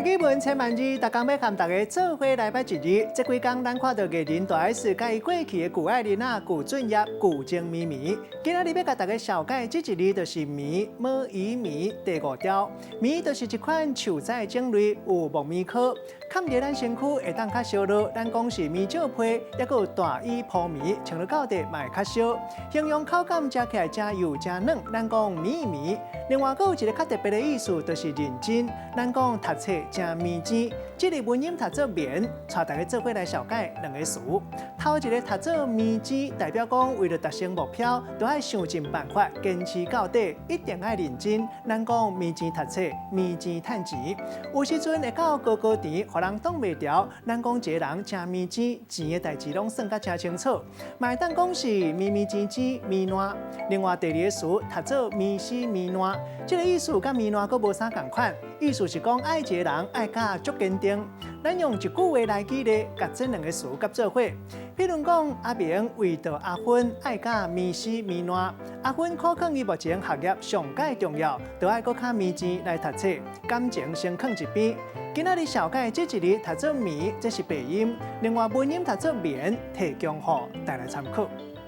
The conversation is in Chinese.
基本千万字，大家要和大家做伙来拜一日。这几天咱看到艺人大 S 甲伊过去的旧爱人啊，旧俊业、旧情绵绵。今仔日要甲大家小解这一日，就是棉毛衣棉第5条。棉就是一款树材种类，有木棉壳，盖在咱身躯会当较烧热。咱讲是棉罩被，也有大衣铺棉，穿落到地嘛会较烧。形容口感食起来真油真软，咱讲绵绵。另外，还有一个较特别的意思，就是认真。咱讲读册真面子，这个文音读作棉，带大家做伙来小解两个词。头一个读作面子，代表讲为了达成目标，都要想尽办法，坚持到底，一定要认真。咱讲面前读册，面前赚钱，有时阵会到高甜，互人挡袂牢。咱讲一个人真面子，钱的代志拢算甲真清楚。买当讲是面面钱钱面烂。另外第二个词读作面丝面烂，这个意思甲面烂佫无啥共款。意思是讲爱一个人爱甲足坚定。咱用一句话来举例，甲这两个词夹做伙。比如讲，阿明为着阿芬爱甲面丝面烂，阿芬可肯伊目前学业上介重要，就爱搁较面钱来读册，感情先放一边。今仔日小解这一日读作棉，这是白音；另外文音读作棉，提供予大家参考。